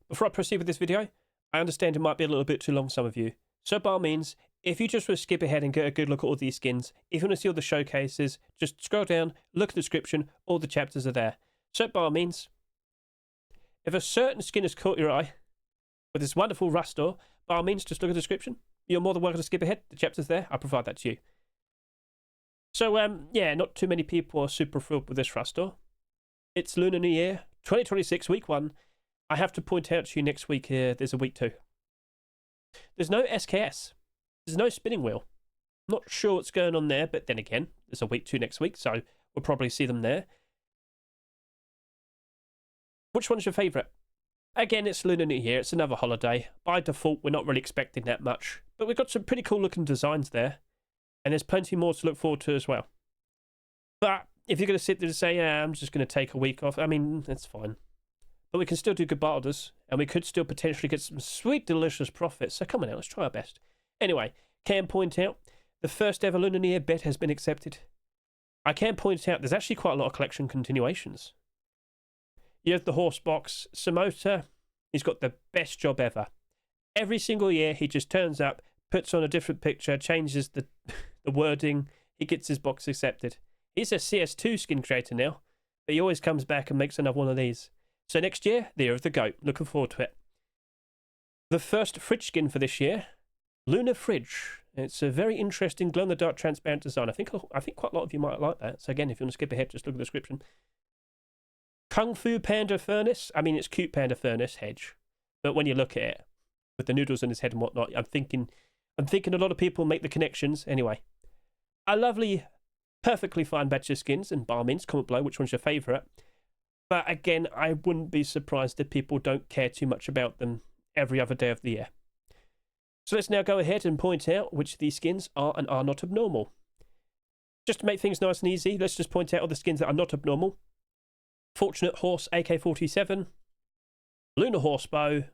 Before I proceed with this video, I understand it might be a little bit too long for some of you. So by all means, if you just want to skip ahead and get a good look at all these skins, if you want to see all the showcases, just scroll down, look at the description, all the chapters are there. So by all means, if a certain skin has caught your eye with this wonderful Rustor, by all means, just look at the description. You're more than welcome to skip ahead. The chapter's there. I'll provide that to you. So, yeah, not too many people are super thrilled with this Rustor. It's Lunar New Year, 2026, week 1. I have to point out to you next week here, there's a week 2. There's no SKS. There's no spinning wheel. Not sure what's going on there, but then again, there's a week 2 next week, so we'll probably see them there. Which one's your favourite? Again, it's Lunar New Year. It's another holiday. By default, we're not really expecting that much. But we've got some pretty cool looking designs there. And there's plenty more to look forward to as well. But if you're going to sit there and say, yeah, I'm just going to take a week off, I mean, that's fine. But we can still do good barters. And we could still potentially get some sweet, delicious profits. So come on now, let's try our best. Anyway, can point out, the first ever Lunar New Year bet has been accepted. I can point out, there's actually quite a lot of collection continuations. You have the horse box. Samota, he's got the best job ever. Every single year, he just turns up, puts on a different picture, changes the wording, he gets his box accepted. He's a CS2 skin creator now, but he always comes back and makes another one of these. So next year, the Year of the Goat. Looking forward to it. The first fridge skin for this year, Lunar Fridge. It's a very interesting glow-in-the-dark transparent design. I think quite a lot of you might like that. So again, if you want to skip ahead, just look at the description. Kung Fu Panda Furnace. I mean, it's cute Panda Furnace, Hedge. But when you look at it, with the noodles in his head and whatnot, I'm thinking a lot of people make the connections. Anyway, a lovely, perfectly fine batch of skins, and by all means, comment below which one's your favourite. But again, I wouldn't be surprised if people don't care too much about them every other day of the year. So let's now go ahead and point out which of these skins are and are not abnormal. Just to make things nice and easy, let's just point out all the skins that are not abnormal. Fortunate Horse AK-47, Lunar Horsebow,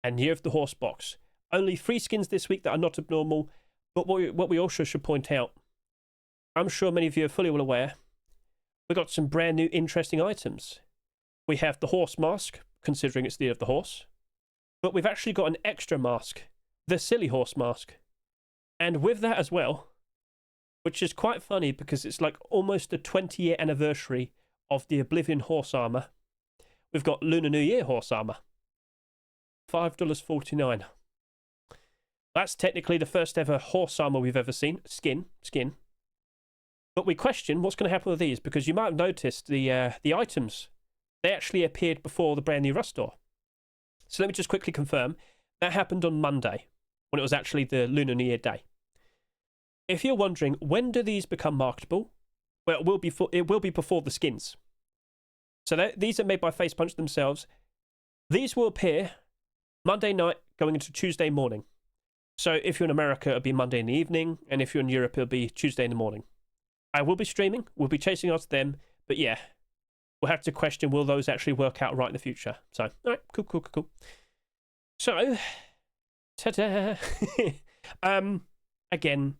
and Year of the Horse box. Only 3 skins this week that are not abnormal, but what we also should point out, I'm sure many of you are fully well aware, we've got some brand new interesting items. We have the horse mask, considering it's the Year of the Horse, but we've actually got an extra mask, the Silly Horse mask. And with that as well, which is quite funny because it's like almost the 20-year anniversary of the Oblivion horse armor, we've got Lunar New Year horse armor. $5.49. That's technically the first ever horse armor we've ever seen. Skin. But we question what's going to happen with these, because you might have noticed the items, they actually appeared before the brand new Rustor. So let me just quickly confirm. That happened on Monday, when it was actually the Lunar New Year day. If you're wondering, when do these become marketable? Well, it will be before the skins. So these are made by Face Punch themselves. These will appear Monday night going into Tuesday morning. So if you're in America, it'll be Monday in the evening. And if you're in Europe, it'll be Tuesday in the morning. I will be streaming. We'll be chasing after them. But yeah, we'll have to question, will those actually work out right in the future? So, all right, cool. So, ta-da! Again,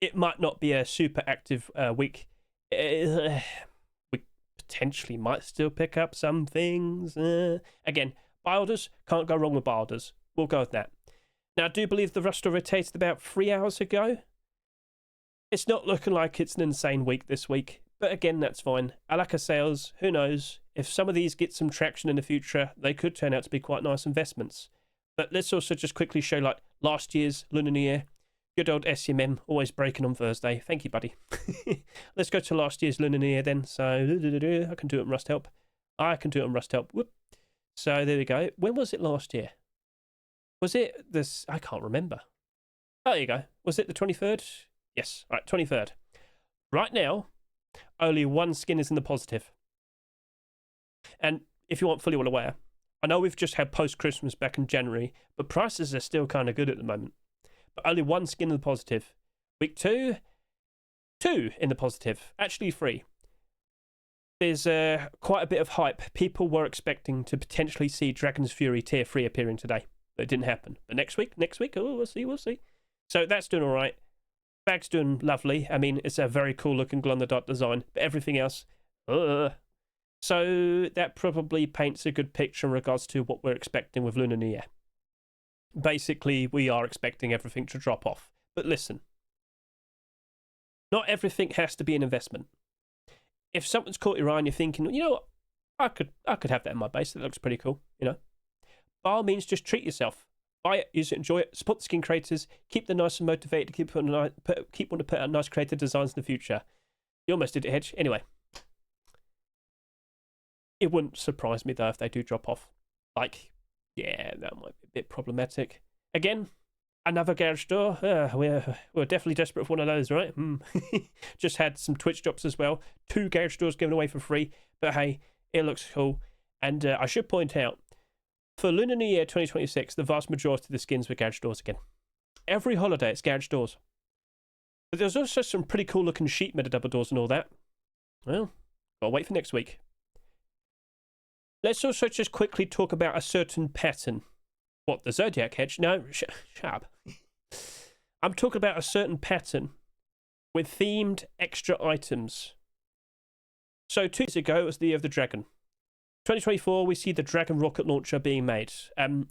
it might not be a super active week. We potentially might still pick up some things. Again, builders, can't go wrong with builders. We'll go with that. Now, I do believe the Rustor rotated about 3 hours ago. It's not looking like it's an insane week this week. But again, that's fine. Alaka sales, who knows? If some of these get some traction in the future, they could turn out to be quite nice investments. But let's also just quickly show like last year's Lunar New Year. Good old SMM, always breaking on Thursday. Thank you, buddy. Let's go to last year's Lunar New Year then. So, I can do it on Rust Help. Whoop. So, there we go. When was it last year? Was it this? I can't remember. Oh, there you go. Was it the 23rd? Yes. All right, 23rd. Right now, only 1 skin is in the positive. And if you aren't fully well aware, I know we've just had post-Christmas back in January, but prices are still kind of good at the moment. But only 1 skin in the positive. Week 2, 2 in the positive. Actually 3. There's quite a bit of hype. People were expecting to potentially see Dragon's Fury Tier 3 appearing today. But it didn't happen. But next week, oh, we'll see. So that's doing all right. Bag's doing lovely. I mean, it's a very cool looking glow-in-the-dark design. But everything else, So that probably paints a good picture in regards to what we're expecting with Lunar New Year. Basically, we are expecting everything to drop off. But listen, not everything has to be an investment. If something's caught your eye and you're thinking, you know what, I could have that in my base. That looks pretty cool, you know. By all means, just treat yourself. Buy it, use it, enjoy it, support the skin creators, keep them nice and motivated, keep wanting to put out nice creative designs in the future. You almost did it, Hedge. Anyway, it wouldn't surprise me though if they do drop off. Like, yeah, that might be a bit problematic. Again, another garage door. We're definitely desperate for one of those, right? Just had some Twitch drops as well. 2 garage doors given away for free. But hey, it looks cool. And I should point out, for Lunar New Year 2026, the vast majority of the skins were garage doors again. Every holiday, it's garage doors. But there's also some pretty cool looking sheet metal double doors and all that. Well, I'll wait for next week. Let's also just quickly talk about a certain pattern. What, the Zodiac Hedge? No, shut up. I'm talking about a certain pattern with themed extra items. So 2 years ago, it was the Year of the Dragon. 2024, we see the Dragon rocket launcher being made.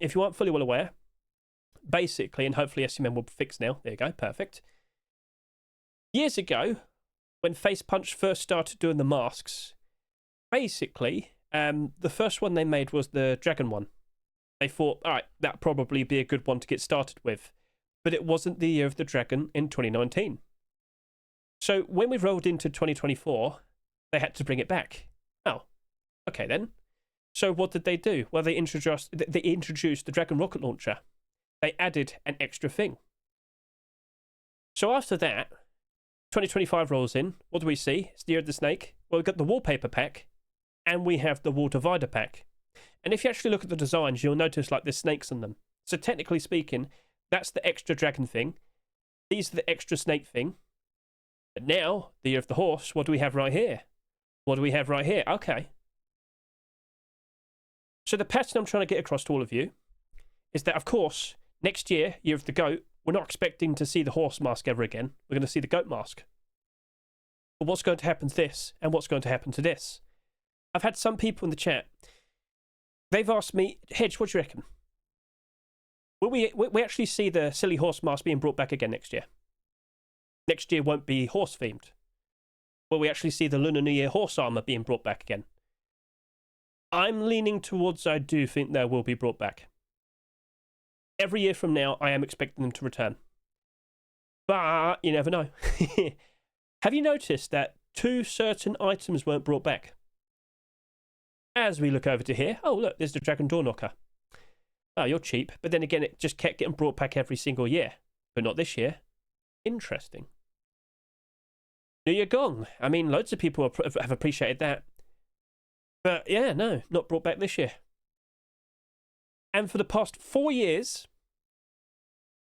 If you aren't fully well aware, basically, and hopefully SCM will fix now. There you go, perfect. Years ago, when Face Punch first started doing the masks, basically, the first one they made was the Dragon one. They thought, all right, that'd probably be a good one to get started with. But it wasn't the Year of the Dragon in 2019. So when we rolled into 2024, they had to bring it back. Oh, okay then. So what did they do? Well, they introduced the Dragon rocket launcher. They added an extra thing. So after that, 2025 rolls in. What do we see? It's the Year of the Snake. Well, we've got the wallpaper pack, and we have the wall divider pack. And if you actually look at the designs, you'll notice like there's snakes on them. So technically speaking, that's the extra dragon thing. These are the extra snake thing. But now, the Year of the Horse, what do we have right here? What do we have right here? Okay. So the pattern I'm trying to get across to all of you is that, of course, next year, Year of the Goat, we're not expecting to see the horse mask ever again. We're going to see the goat mask. But what's going to happen to this? And what's going to happen to this? I've had some people in the chat. They've asked me, Hedge, what do you reckon? Will we actually see the silly horse mask being brought back again next year? Next year won't be horse themed. Will we actually see the Lunar New Year horse armor being brought back again? I'm leaning towards I do think they will be brought back. Every year from now, I am expecting them to return. But you never know. Have you noticed that 2 certain items weren't brought back? As we look over to here, oh look, there's the Dragon Door Knocker. Oh, you're cheap. But then again, it just kept getting brought back every single year. But not this year. Interesting. New Year Gong. I mean, loads of people have appreciated that. But yeah, no, not brought back this year. And for the past 4 years,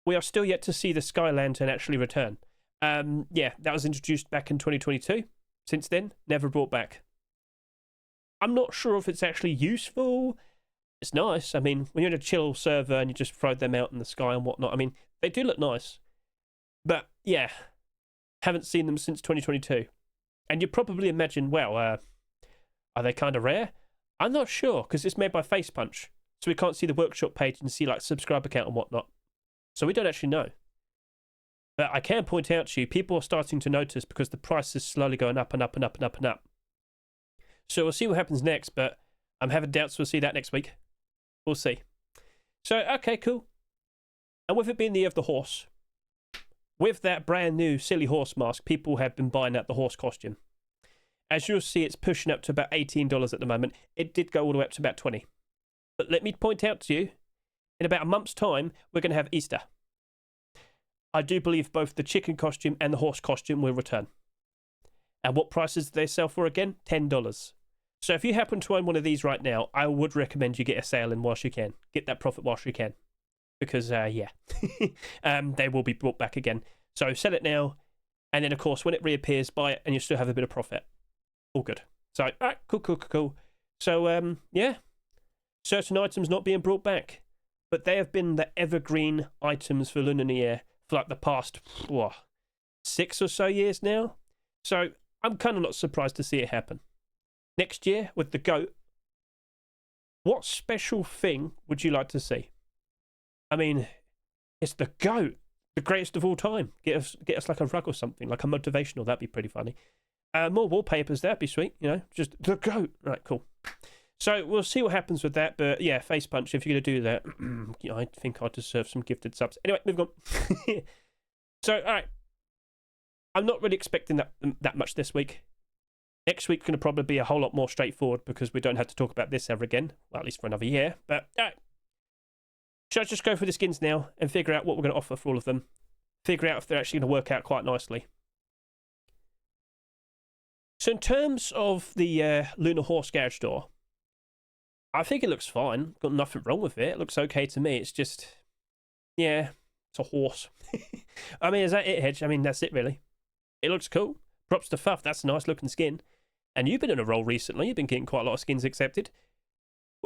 we are still yet to see the Sky Lantern actually return. Yeah, that was introduced back in 2022. Since then, never brought back. I'm not sure if it's actually useful. It's nice. I mean, when you're in a chill server and you just throw them out in the sky and whatnot, I mean, they do look nice. But yeah, haven't seen them since 2022. And you probably imagine, well, are they kind of rare? I'm not sure, because it's made by Face Punch. So we can't see the workshop page and see like subscriber count and whatnot. So we don't actually know. But I can point out to you, people are starting to notice because the price is slowly going up and up and up and up and up. So we'll see what happens next, but I'm having doubts we'll see that next week. We'll see. So, okay, cool. And with it being the Year of the Horse, with that brand new silly horse mask, people have been buying out the horse costume. As you'll see, it's pushing up to about $18 at the moment. It did go all the way up to about $20. But let me point out to you, in about a month's time, we're going to have Easter. I do believe both the chicken costume and the horse costume will return. And what prices do they sell for again? $10. So if you happen to own one of these right now, I would recommend you get a sale in whilst you can. Get that profit whilst you can. Because, yeah, they will be brought back again. So sell it now, and then, of course, when it reappears, buy it, and you still have a bit of profit. All good. So, all right, cool. So, yeah, certain items not being brought back. But they have been the evergreen items for Lunar New Year for like the past, 6 or so years now. So I'm kind of not surprised to see it happen. Next year with the goat, what special thing would you like to see? I mean, it's the goat, the greatest of all time. Get us like a rug or something, like a motivational. That'd be pretty funny. More wallpapers, that'd be sweet. You know, just the goat. Right, cool. So we'll see what happens with that. But yeah, face punch. If you're gonna do that, I think I deserve some gifted subs. Anyway, moving on. So all right, I'm not really expecting that much this week. Next week's going to probably be a whole lot more straightforward because we don't have to talk about this ever again. Well, at least for another year. But all right. Should I just go through the skins now and figure out what we're going to offer for all of them? Figure out if they're actually going to work out quite nicely. So in terms of the Lunar Horse Garage Door, I think it looks fine. Got nothing wrong with it. It looks okay to me. It's just, yeah, it's a horse. I mean, is that it, Hedge? I mean, that's it really. It looks cool. Props to Fuff. That's a nice looking skin. And you've been in a role recently. You've been getting quite a lot of skins accepted.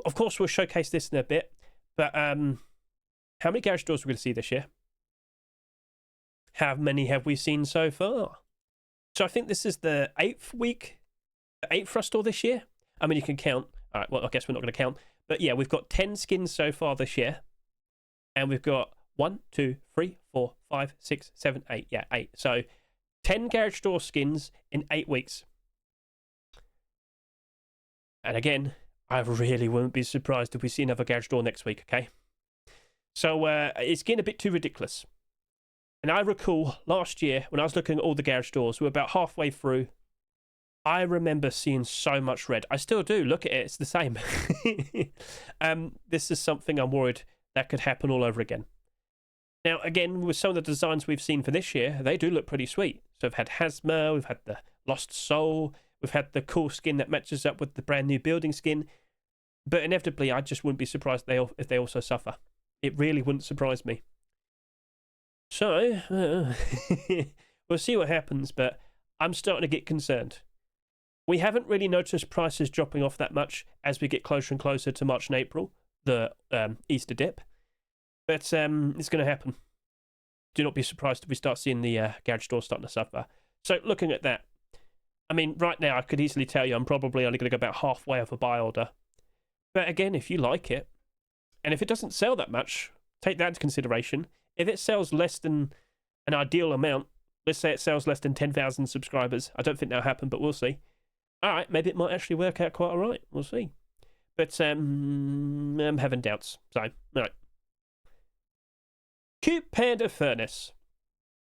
Of course, we'll showcase this in a bit. But how many garage doors are we going to see this year? How many have we seen so far? So I think this is the 8th week, the 8th Frost store this year. I mean, you can count. All right, well, I guess we're not going to count. But yeah, we've got 10 skins so far this year. And we've got 1, 2, 3, 4, 5, 6, 7, 8. Yeah, 8. So 10 garage door skins in 8 weeks. And again, I really won't be surprised if we see another garage door next week, okay? So it's getting a bit too ridiculous. And I recall last year when I was looking at all the garage doors, we were about halfway through. I remember seeing so much red. I still do. Look at it. It's the same. This is something I'm worried that could happen all over again. Now, again, with some of the designs we've seen for this year, they do look pretty sweet. So we've had Hazma, we've had the Lost Soul, we've had the cool skin that matches up with the brand new building skin. But inevitably, I just wouldn't be surprised if they also suffer. It really wouldn't surprise me. So, we'll see what happens, but I'm starting to get concerned. We haven't really noticed prices dropping off that much as we get closer and closer to March and April, the Easter dip. But it's going to happen. Do not be surprised if we start seeing the garage door starting to suffer. So looking at that, I mean, right now I could easily tell you I'm probably only going to go about halfway of a buy order. But again, if you like it, and if it doesn't sell that much, take that into consideration. If it sells less than an ideal amount, let's say it sells less than 10,000 subscribers, I don't think that'll happen, but we'll see. All right, maybe it might actually work out quite all right. We'll see. But I'm having doubts. So, all right. Cute Panda Furnace.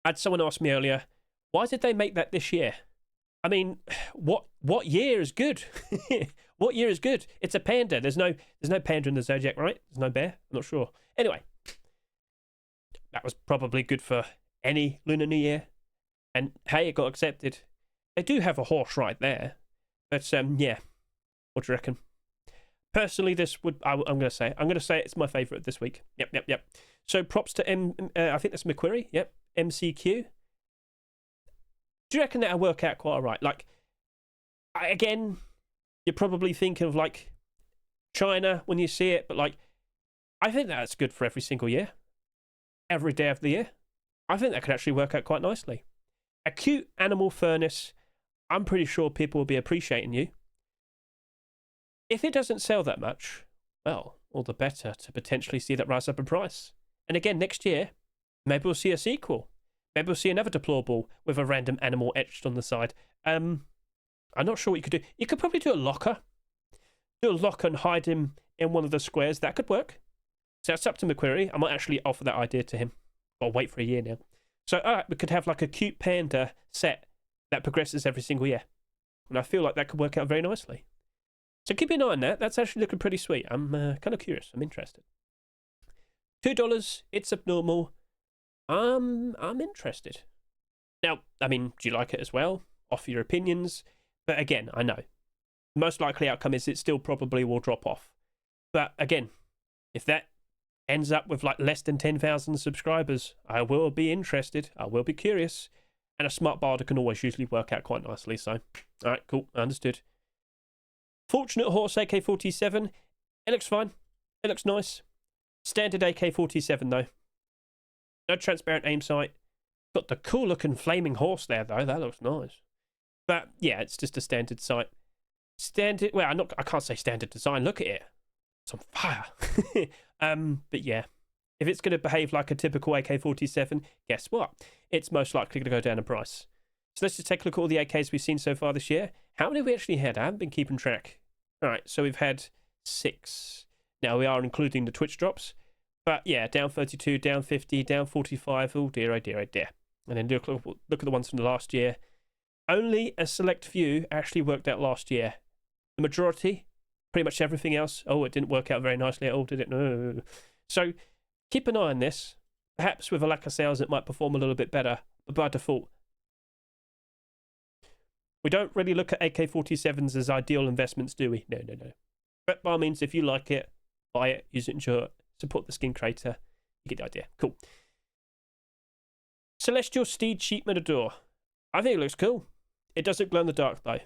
I had someone ask me earlier, why did they make that this year? I mean, what year is good? What year is good? It's a panda. There's no panda in the Zodiac, right? There's no bear. I'm not sure. Anyway, that was probably good for any Lunar New Year. And hey, it got accepted. They do have a horse right there. But yeah, what do you reckon? Personally, this would I'm going to say it's my favourite this week. Yep. So props to I think that's McQuarrie. Yep, MCQ. Do you reckon that'll work out quite all right? Like, again, you're probably thinking of like China when you see it, but like, I think that's good for every single year, every day of the year. I think that could actually work out quite nicely. A cute animal furnace. I'm pretty sure people will be appreciating you. If it doesn't sell that much, well, all the better to potentially see that rise up in price. And again, next year, maybe we'll see a sequel. Maybe we'll see another Deplorable with a random animal etched on the side. I'm not sure what you could do. You could probably do a locker. Do a locker and hide him in one of the squares. That could work. So that's up to McQuarrie. I might actually offer that idea to him. I'll wait for a year now. So, all right, we could have like a cute panda set that progresses every single year. And I feel like that could work out very nicely. So keep an eye on that. That's actually looking pretty sweet. I'm kind of curious. I'm interested. $2. It's abnormal. I'm interested. Now, I mean, do you like it as well? Offer your opinions. But again, I know. Most likely outcome is it still probably will drop off. But again, if that ends up with like less than 10,000 subscribers, I will be interested. I will be curious. And a smart barter can always usually work out quite nicely. So, all right, cool. Understood. Fortunate Horse AK-47. It looks fine. It looks nice. Standard AK-47 though. No transparent aim sight. Got the cool looking flaming horse there though. That looks nice. But yeah, it's just a standard sight. Standard, well, I can't say standard design. Look at it. It's on fire. But yeah, if it's going to behave like a typical AK-47, guess what? It's most likely going to go down in price. So let's just take a look at all the AKs we've seen so far this year. How many have we actually had? I haven't been keeping track. All right, so we've had 6. Now we are including the Twitch drops. But yeah, down 32, down 50, down 45. Oh dear, oh dear, oh dear. And then look at the ones from the last year. Only a select few actually worked out last year. The majority, pretty much everything else. Oh, it didn't work out very nicely at all, did it? No. So keep an eye on this. Perhaps with a lack of sales, it might perform a little bit better. But by default, we don't really look at AK-47s as ideal investments, do we? No. But by all means, if you like it, buy it, use it, enjoy it, support the skin creator. You get the idea. Cool. Celestial Steed Sheep Matador. I think it looks cool. It doesn't glow in the dark, though.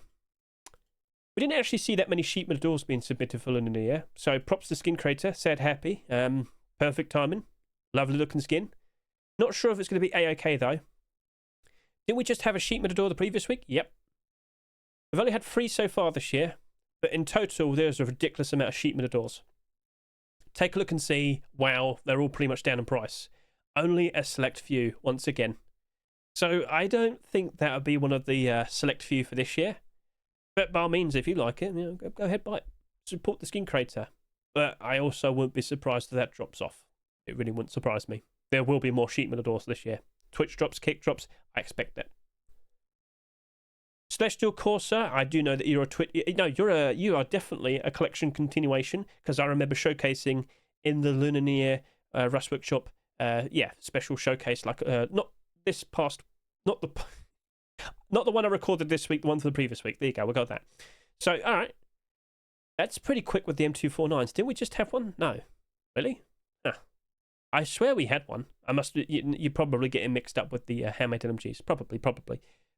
We didn't actually see that many Sheep Matadors being submitted for Lunar New Year, so props to skin creator. Said happy. Perfect timing. Lovely looking skin. Not sure if it's going to be A-OK, though. Didn't we just have a Sheep Matador the previous week? Yep. We've only had 3 so far this year, but in total, there's a ridiculous amount of Sheep Matadors. Take a look and see, wow, they're all pretty much down in price. Only a select few, once again. So I don't think that would be one of the select few for this year. But by all means, if you like it, go ahead, buy it. Support the skin creator. But I also wouldn't be surprised if that drops off. It really wouldn't surprise me. There will be more Sheep Matadors this year. Twitch drops, kick drops, I expect that. Celestial Corsair, I do know that you're you are definitely a collection continuation, because I remember showcasing in the Lunar New Year Rust Workshop, special showcase, like not the one I recorded this week, the one for the previous week. There you go, we got that. So, all right, that's pretty quick with the M249s. Didn't we just have one? No, really? Huh. I swear we had one. You're probably getting mixed up with the handmade LMGs, probably.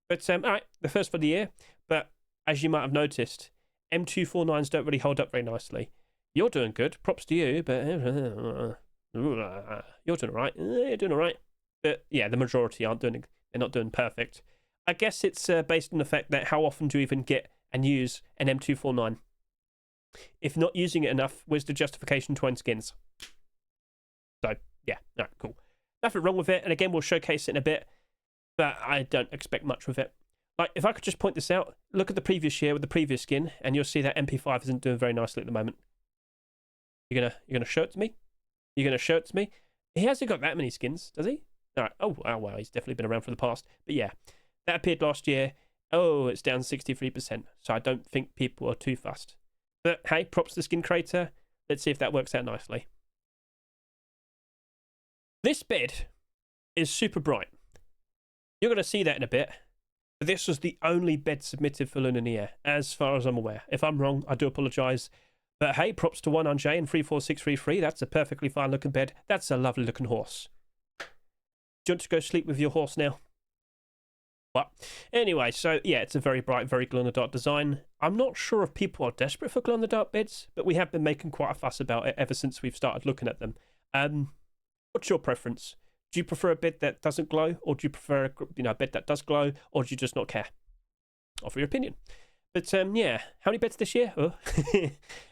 But, all right, the first for the year. But as you might have noticed, M249s don't really hold up very nicely. You're doing good. Props to you, but you're doing all right. You're doing all right. But, yeah, the majority aren't doing. They're not doing perfect. I guess it's based on the fact that how often do you even get and use an M249? If not using it enough, where's the justification to own skins? So, yeah, all right, cool. Nothing wrong with it. And again, we'll showcase it in a bit. But I don't expect much with it. Like, if I could just point this out, look at the previous year with the previous skin, and you'll see that MP5 isn't doing very nicely at the moment. You're gonna show it to me? You're gonna show it to me? He hasn't got that many skins, does he? All right. Oh, wow, he's definitely been around for the past. But yeah, that appeared last year. Oh, it's down 63%. So I don't think people are too fussed. But hey, props to the skin creator. Let's see if that works out nicely. This bed is super bright. You're going to see that in a bit. But this was the only bed submitted for Lunar New Year, as far as I'm aware. If I'm wrong, I do apologise. But hey, props to 1RJ and 34633. That's a perfectly fine looking bed. That's a lovely looking horse. Do you want to go sleep with your horse now? Well, anyway, so yeah, it's a very bright, very glow-in-the-dark design. I'm not sure if people are desperate for glow-in-the-dark beds, but we have been making quite a fuss about it ever since we've started looking at them. What's your preference? Do you prefer a bed that doesn't glow, or do you prefer a bed that does glow, or do you just not care? Offer your opinion. But yeah, how many beds this year? Oh.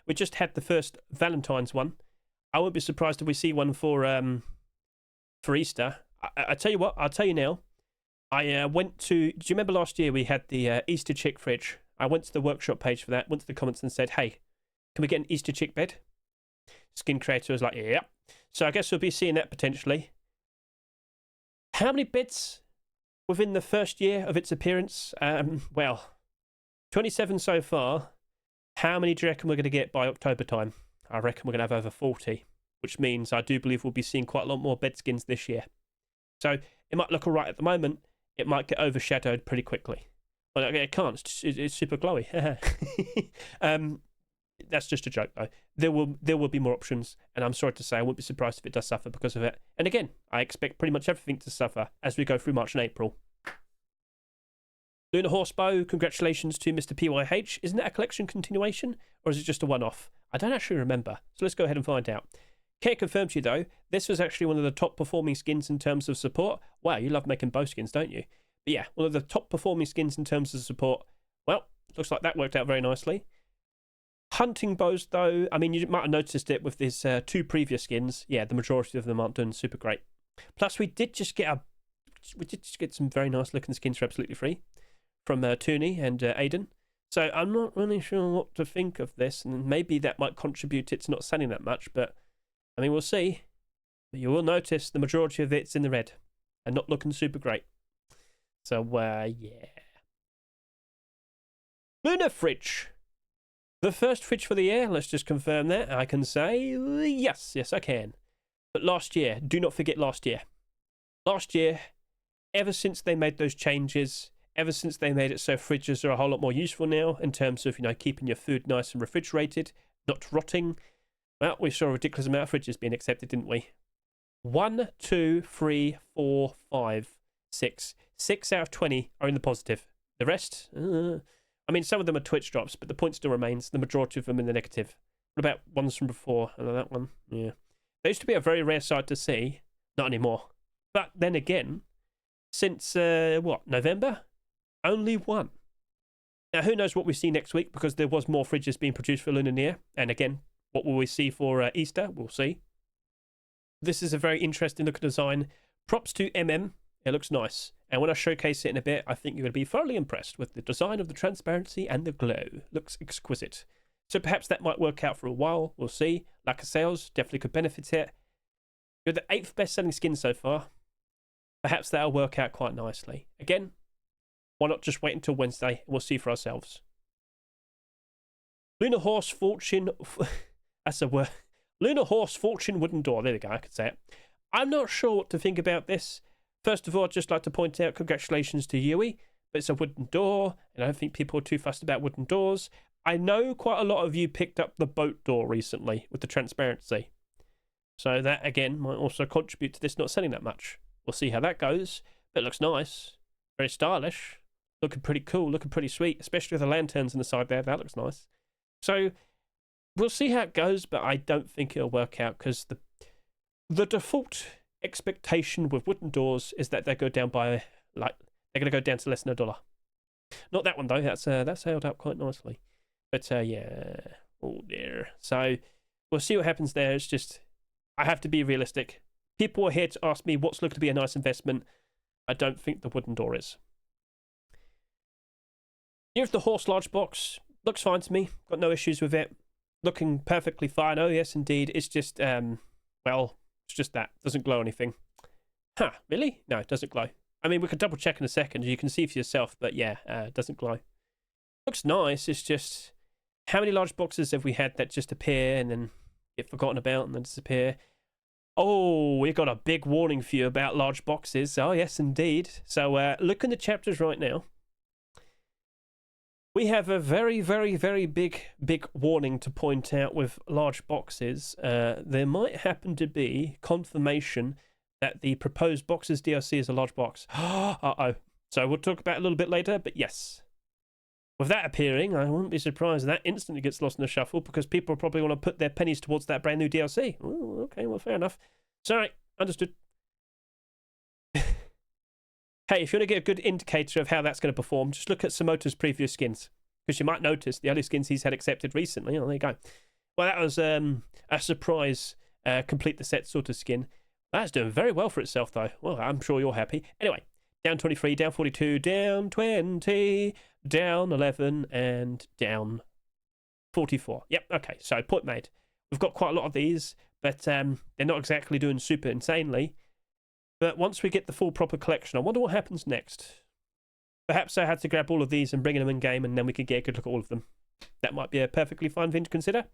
We just had the first Valentine's one. I wouldn't be surprised if we see one for Easter. I tell you what, I'll tell you now. I went to. Do you remember last year we had the Easter chick fridge? I went to the workshop page for that. Went to the comments and said, "Hey, can we get an Easter chick bed?" Skin creator was like, "Yeah." So I guess we'll be seeing that potentially. How many beds within the first year of its appearance? Well, 27 so far. How many do you reckon we're going to get by October time? I reckon we're going to have over 40, which means I do believe we'll be seeing quite a lot more bed skins this year. So it might look all right at the moment. It might get overshadowed pretty quickly. But it can't. It's super glowy. That's just a joke, though. There will be more options, and I'm sorry to say I wouldn't be surprised if it does suffer because of it. And again, I expect pretty much everything to suffer as we go through March and April. Lunar Horsebow, congratulations to Mr. PYH. Isn't that a collection continuation, or is it just a one-off? I don't actually remember, so let's go ahead and find out. Can confirm to you, though, this was actually one of the top-performing skins in terms of support. Wow, you love making bow skins, don't you? But yeah, one of the top-performing skins in terms of support. Well, Looks like that worked out very nicely. Hunting bows, though, I mean, you might have noticed it with these 2 previous skins. Yeah, the majority of them aren't doing super great. Plus, we did just get some very nice looking skins for absolutely free from Tooney and Aiden. So I'm not really sure what to think of this, and maybe that might contribute it to not selling that much. But I mean, we'll see. But you will notice the majority of it's in the red and not looking super great. So yeah. Lunar fridge. The first fridge for the year, let's just confirm that. I can say yes, I can. But last year, do not forget last year. Last year, ever since they made those changes, ever since they made it so fridges are a whole lot more useful now in terms of, keeping your food nice and refrigerated, not rotting. Well, we saw a ridiculous amount of fridges being accepted, didn't we? 1, 2, 3, 4, 5, 6. 6 out of 20 are in the positive. The rest, I mean, some of them are Twitch drops, but the point still remains. The majority of them in the negative. What about ones from before? I know that one. Yeah. They used to be a very rare sight to see. Not anymore. But then again, since, November? Only 1. Now, who knows what we see next week, because there was more fridges being produced for Lunar. And again, what will we see for Easter? We'll see. This is a very interesting looking design. Props to MM. It looks nice. And when I showcase it in a bit, I think you're going to be thoroughly impressed with the design of the transparency and the glow. Looks exquisite. So perhaps that might work out for a while. We'll see. Lack of sales definitely could benefit it. You're the 8th best-selling skin so far. Perhaps that'll work out quite nicely. Again, why not just wait until Wednesday and we'll see for ourselves. Lunar Horse Fortune... That's a word. Lunar Horse Fortune Wooden Door. There we go, I could say it. I'm not sure what to think about this. First of all, I'd just like to point out congratulations to Yui. But it's a wooden door, and I don't think people are too fussed about wooden doors. I know quite a lot of you picked up the boat door recently with the transparency. So that, again, might also contribute to this not selling that much. We'll see how that goes. But it looks nice. Very stylish. Looking pretty cool. Looking pretty sweet. Especially with the lanterns on the side there. That looks nice. So we'll see how it goes, but I don't think it'll work out because the default expectation with wooden doors is that they go down by, like, they're going to go down to less than $1. Not that one, though. That's held up quite nicely. But, yeah. Oh, dear. So we'll see what happens there. It's just, I have to be realistic. People are here to ask me what's looking to be a nice investment. I don't think the wooden door is. Here's the horse large box. Looks fine to me. Got no issues with it. Looking perfectly fine. Oh, yes, indeed. It's just, well, it's just that. Doesn't glow anything. Huh, really? No, it doesn't glow. I mean, we could double check in a second. You can see for yourself, but yeah, it doesn't glow. Looks nice. It's just, how many large boxes have we had that just appear and then get forgotten about and then disappear? Oh, we've got a big warning for you about large boxes. Oh, yes, indeed. So look in the chapters right now. We have a very, very, very big warning to point out with large boxes. There might happen to be confirmation that the proposed boxes DLC is a large box. Uh-oh. So we'll talk about it a little bit later, but yes. With that appearing, I wouldn't be surprised that instantly gets lost in the shuffle because people probably want to put their pennies towards that brand new DLC. Ooh, okay, well, fair enough. Sorry, understood. Hey, if you want to get a good indicator of how that's going to perform, just look at Samota's previous skins. Because you might notice the only skins he's had accepted recently. Oh, there you go. Well, that was a surprise complete the set sort of skin. That's doing very well for itself, though. Well, I'm sure you're happy. Anyway, down 23, down 42, down 20, down 11, and down 44. Yep, okay, so point made. We've got quite a lot of these, but they're not exactly doing super insanely. But once we get the full proper collection, I wonder what happens next. Perhaps I had to grab all of these and bring them in game, and then we could get a good look at all of them. That might be a perfectly fine thing to consider.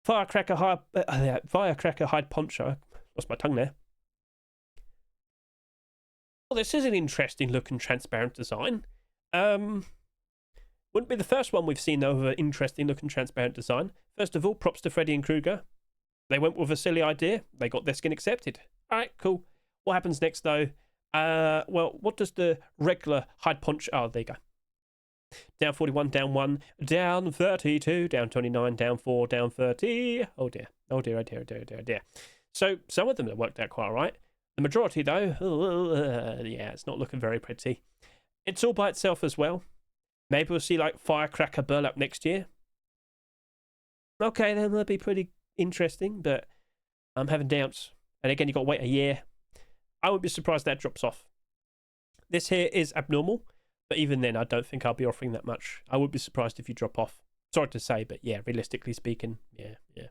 Firecracker hide Poncho. Lost my tongue there. Well, this is an interesting looking transparent design. Wouldn't be the first one we've seen, though, of an interesting looking transparent design. First of all, props to Freddy and Krueger. They went with a silly idea. They got their skin accepted. All right, cool. What happens next, though? Well, what does the regular hide Poncho... Oh, there you go. Down 41, down 1, down 32, down 29, down 4, down 30. Oh, dear. Oh, dear, oh, dear, oh, dear, oh, dear, oh, dear. So, some of them have worked out quite all right. The majority, though, yeah, it's not looking very pretty. It's all by itself as well. Maybe we'll see like Firecracker burlap next year. Okay, that might be pretty interesting, but I'm having doubts. And again, you've got to wait a year. I would be surprised that drops off. This here is abnormal, but even then, I don't think I'll be offering that much. I would be surprised if you drop off. Sorry to say, but yeah, realistically speaking, yeah. So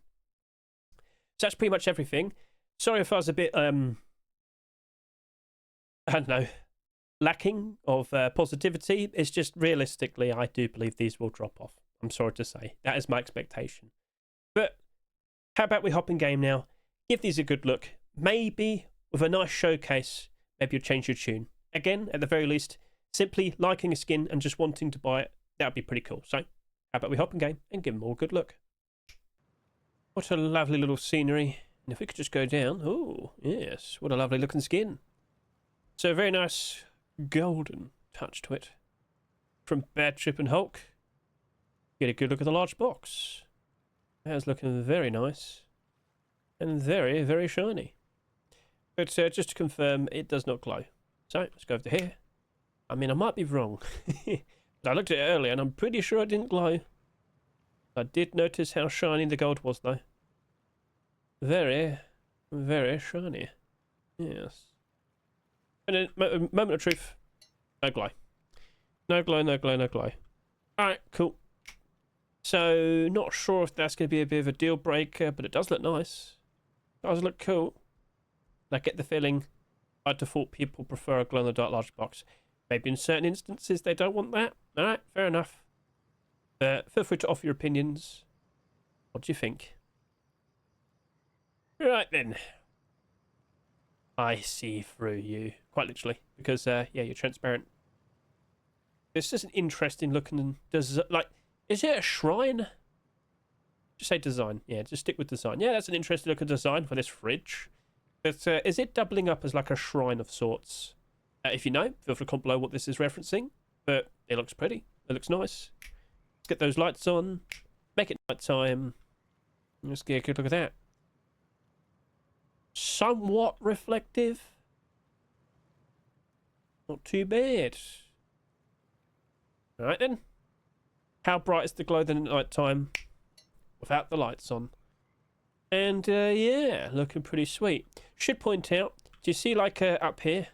that's pretty much everything. Sorry if I was a bit, I don't know, lacking of positivity. It's just realistically, I do believe these will drop off. I'm sorry to say. That is my expectation. But how about we hop in game now? Give these a good look. Maybe with a nice showcase, maybe you'll change your tune. Again, at the very least, simply liking a skin and just wanting to buy it, that would be pretty cool. So, how about we hop in game and give them all a good look? What a lovely little scenery. And if we could just go down, oh, yes, what a lovely looking skin. So, a very nice golden touch to it. From Bad Trip and Hulk. Get a good look at the large box. That's looking very nice. And very, very shiny. But just to confirm, it does not glow. So, let's go over to here. I mean, I might be wrong. But I looked at it earlier and I'm pretty sure it didn't glow. I did notice how shiny the gold was, though. Very, very shiny. Yes. And then, moment of truth. No glow. No glow, no glow, no glow. Alright, cool. So, not sure if that's going to be a bit of a deal breaker, but it does look nice. It does look cool. I get the feeling by default people prefer a glow-in-the-dark large box. Maybe in certain instances they don't want that. Alright, fair enough. But feel free to offer your opinions. What do you think? Right then. I see through you. Quite literally. Because, yeah, you're transparent. This is an interesting looking... is it a shrine? Just say design. Yeah, just stick with design. Yeah, that's an interesting looking design for this fridge. But is it doubling up as like a shrine of sorts? If you know, feel free to comment below what this is referencing. But it looks pretty. It looks nice. Let's get those lights on. Make it night time. Let's get a good look at that. Somewhat reflective. Not too bad. Alright then. How bright is the glow then at night time without the lights on? And yeah, looking pretty sweet. Should point out, do you see like up here?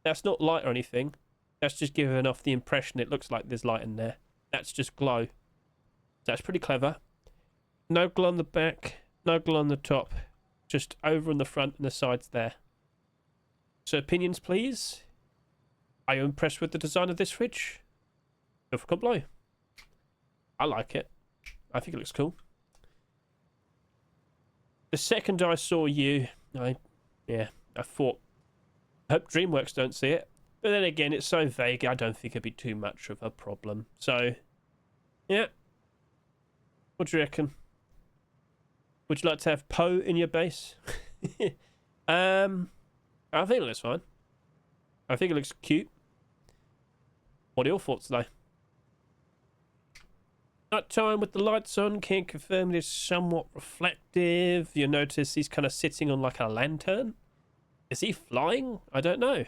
That's not light or anything. That's just giving off the impression it looks like there's light in there. That's just glow. That's pretty clever. No glow on the back, no glow on the top. Just over on the front and the sides there. So opinions please. Are you impressed with the design of this fridge? Feel free to comment below. I like it. I think it looks cool. The second I saw you, I thought, I hope DreamWorks don't see it. But then again, it's so vague, I don't think it'd be too much of a problem. So, yeah. What do you reckon? Would you like to have Poe in your base? I think it looks fine. I think it looks cute. What are your thoughts, though? Night time with the lights on, can confirm it is somewhat reflective. You notice he's kind of sitting on like a lantern. Is he flying? I don't know.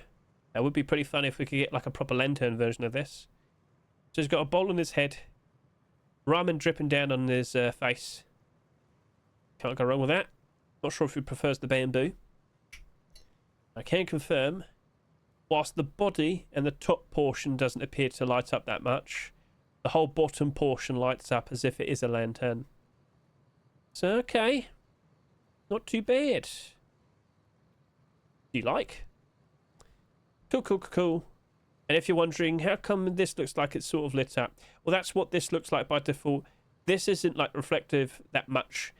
That would be pretty fun if we could get like a proper lantern version of this. So he's got a bowl on his head. Ramen dripping down on his face. Can't go wrong with that. Not sure if he prefers the bamboo. I can confirm, whilst the body and the top portion doesn't appear to light up that much, the whole bottom portion lights up as if it is a lantern. So, okay. Not too bad. Do you like? Cool, cool, cool. And if you're wondering, how come this looks like it's sort of lit up? Well, that's what this looks like by default. This isn't like reflective that much.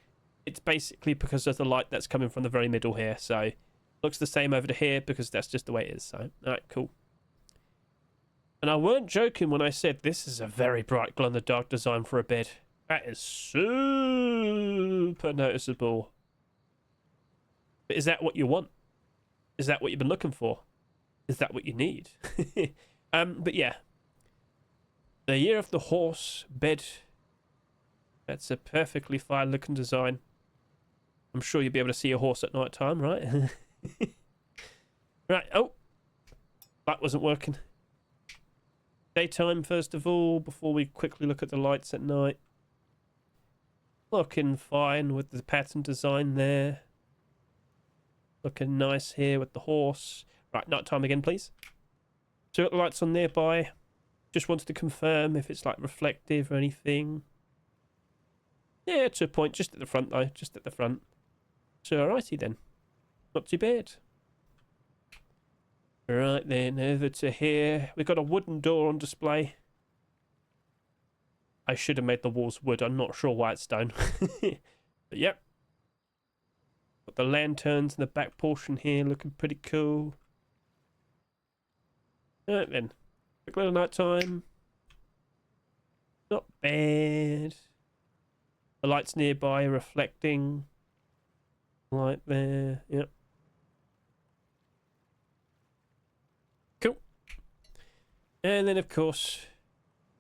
It's basically because of the light that's coming from the very middle here. So, it looks the same over to here because that's just the way it is. So, alright, cool. And I weren't joking when I said this is a very bright glow-in-the-dark design for a bed. That is super noticeable. But is that what you want? Is that what you've been looking for? Is that what you need? But yeah. The Year of the Horse bed. That's a perfectly fine looking design. I'm sure you'll be able to see a horse at night time, right? Right, oh. That wasn't working. Daytime, first of all, before we quickly look at the lights at night. Looking fine with the pattern design there. Looking nice here with the horse. Right, nighttime again, please. So got the lights on nearby. Just wanted to confirm if it's like reflective or anything. Yeah, to a point, just at the front though, just at the front. So alrighty then. Not too bad. Right then, over to here. We've got a wooden door on display. I should have made the walls wood. I'm not sure why it's stone. But yep. Got the lanterns in the back portion here looking pretty cool. Alright then. Quick little night time. Not bad. The lights nearby are reflecting. Light there. Yep. Cool. And then, of course,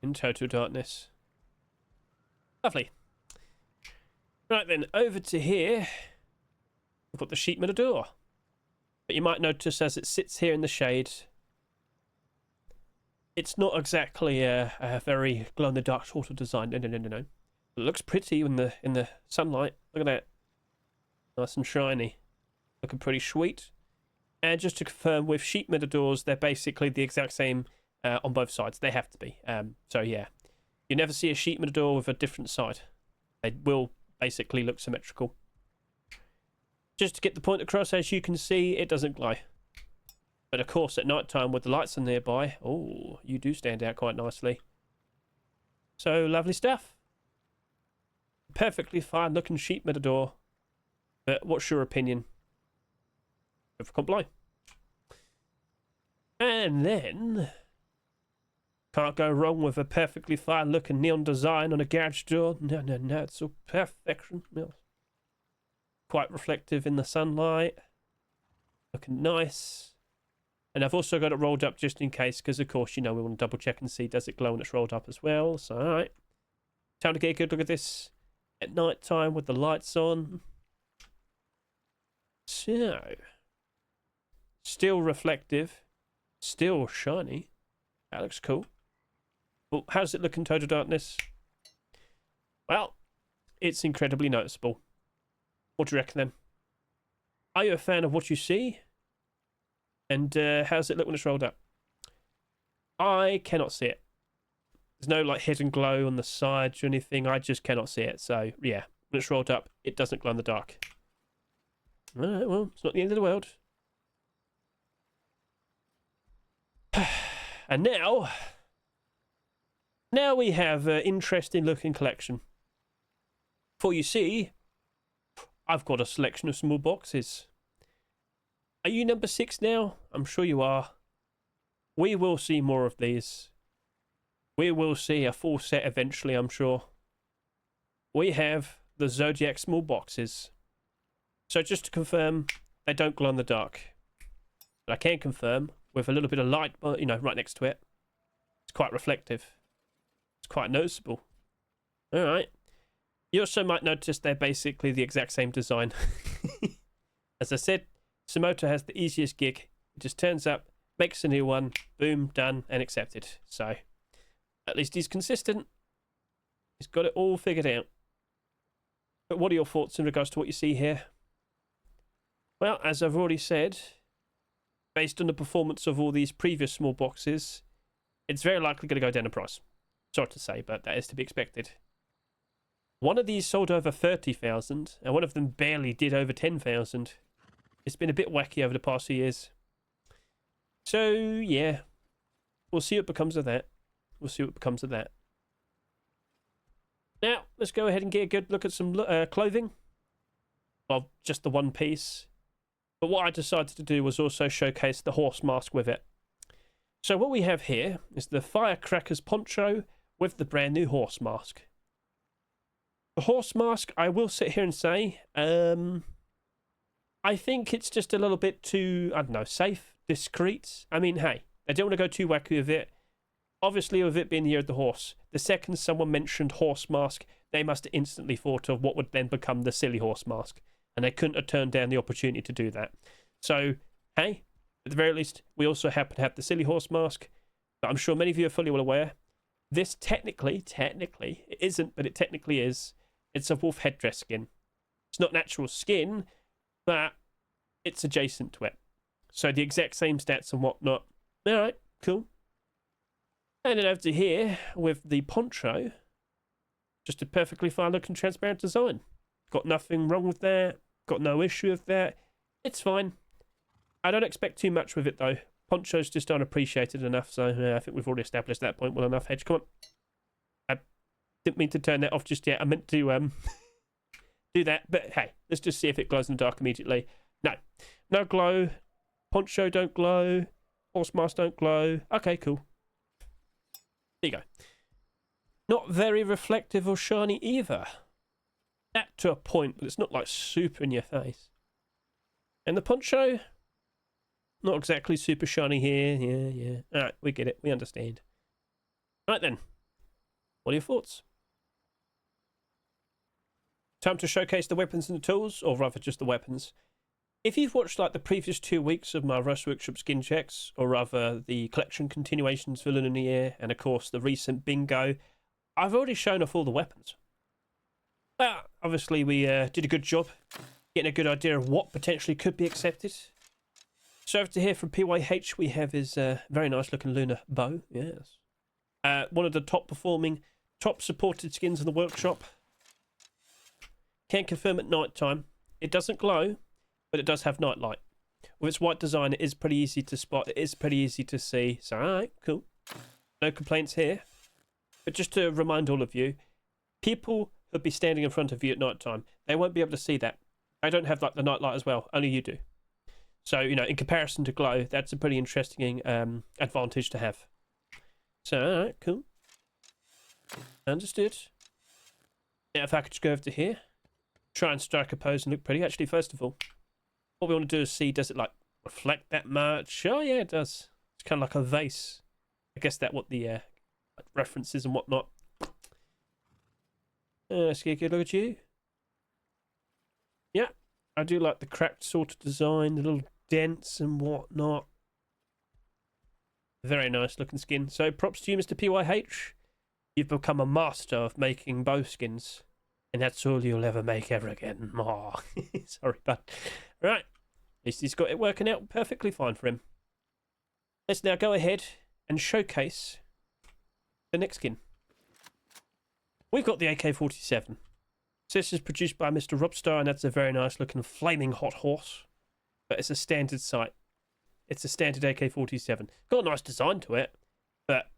in total darkness. Lovely. Right then, over to here. We've got the sheet metal door. But you might notice as it sits here in the shade, it's not exactly a very glow-in-the-dark sort of design. No. It looks pretty in the sunlight. Look at that. Nice and shiny. Looking pretty sweet. And just to confirm, with sheet metal doors, they're basically the exact same on both sides. They have to be. So yeah. You never see a sheet metal door with a different side. They will basically look symmetrical. Just to get the point across, as you can see, it doesn't glow. But of course, at night time with the lights on nearby, oh, you do stand out quite nicely. So, lovely stuff. Perfectly fine looking sheet metal door. But what's your opinion? If I can't blow. And then, can't go wrong with a perfectly fine looking neon design on a garage door. No, it's all perfection. No. Quite reflective in the sunlight. Looking nice. And I've also got it rolled up just in case, because of course, you know, we want to double check and see, does it glow when it's rolled up as well? So, alright. Time to get a good look at this at night time with the lights on. So, still reflective, still shiny. That looks cool. Well, how does it look in total darkness? Well, it's incredibly noticeable. What do you reckon then? Are you a fan of what you see? And how does it look when it's rolled up? I cannot see it. There's no like hidden glow on the sides or anything. I just cannot see it. So yeah, when it's rolled up, it doesn't glow in the dark. Alright, well, it's not the end of the world. And now we have an interesting looking collection. For you see, I've got a selection of small boxes. Are you number 6 now? I'm sure you are. We will see more of these. We will see a full set eventually, I'm sure. We have the Zodiac small boxes. So just to confirm, they don't glow in the dark. But I can confirm, with a little bit of light, you know, right next to it, it's quite reflective. It's quite noticeable. Alright. You also might notice they're basically the exact same design. As I said, Samoto has the easiest gig. It just turns up, makes a new one, boom, done, and accepted. So, at least he's consistent. He's got it all figured out. But what are your thoughts in regards to what you see here? Well, as I've already said, based on the performance of all these previous small boxes, it's very likely going to go down in price. Sorry to say, but that is to be expected. One of these sold over 30,000, and one of them barely did over 10,000. It's been a bit wacky over the past few years. So, yeah. We'll see what becomes of that. We'll see what becomes of that. Now, let's go ahead and get a good look at some clothing. Well, just the one piece. But what I decided to do was also showcase the horse mask with it. So what we have here is the Firecracker's Poncho with the brand new horse mask. The horse mask, I will sit here and say, I think it's just a little bit too, I don't know, safe, discreet. I mean, hey, I don't want to go too wacky with it. Obviously, with it being the year of the horse, the second someone mentioned horse mask, they must have instantly thought of what would then become the silly horse mask. And they couldn't have turned down the opportunity to do that. So, hey, at the very least, we also happen to have the silly horse mask. But I'm sure many of you are fully well aware. This technically, it isn't, but it technically is. It's a wolf headdress skin. It's not natural skin, but it's adjacent to it. So the exact same stats and whatnot. All right, cool. And then over to here with the poncho. Just a perfectly fine looking transparent design. Got nothing wrong with that. Got no issue with that. It's fine. I don't expect too much with it though. Ponchos just aren't appreciated enough, so I think we've already established that point well enough. Hedge, come on. I didn't mean to turn that off just yet. I meant to do that, but hey, let's just see if it glows in the dark immediately. No glow. Poncho don't glow. Horse mask don't glow. Okay, cool. There you go. Not very reflective or shiny either. That to a point, but it's not like super in your face. And the poncho, not exactly super shiny here. Yeah. Alright, we get it. We understand. Right then. What are your thoughts? Time to showcase the weapons and the tools, or rather just the weapons. If you've watched like the previous 2 weeks of my Rust Workshop skin checks, or rather the collection continuations for Lunar, and of course the recent bingo, I've already shown off all the weapons. Well, obviously we did a good job getting a good idea of what potentially could be accepted. So over to here from PYH, we have his very nice looking Lunar bow. Yes. One of the top performing, top supported skins in the workshop. Can confirm at night time. It doesn't glow, but it does have night light. With its white design, it is pretty easy to spot. It is pretty easy to see. So, alright, cool. No complaints here. But just to remind all of you, people who'll be standing in front of you at night time, they won't be able to see that. I don't have like the night light as well. Only you do. So, you know, in comparison to glow, that's a pretty interesting advantage to have. So, alright, cool. Understood. Now, if I could just go over to here, try and strike a pose and look pretty. Actually, first of all, what we want to do is see, does it like reflect that much? Oh, yeah, it does. It's kind of like a vase. I guess that's what the references and whatnot. Let's get a good look at you. Yeah, I do like the cracked sort of design, the little dents and whatnot. Very nice looking skin. So props to you, Mr. PYH. You've become a master of making bow skins. And that's all you'll ever make ever again. Oh, sorry, bud. Right. At least he's got it working out perfectly fine for him. Let's now go ahead and showcase the next skin. We've got the AK-47. So this is produced by Mr. Robstar, and that's a very nice looking flaming hot horse. But it's a standard sight. It's a standard AK-47. Got a nice design to it, but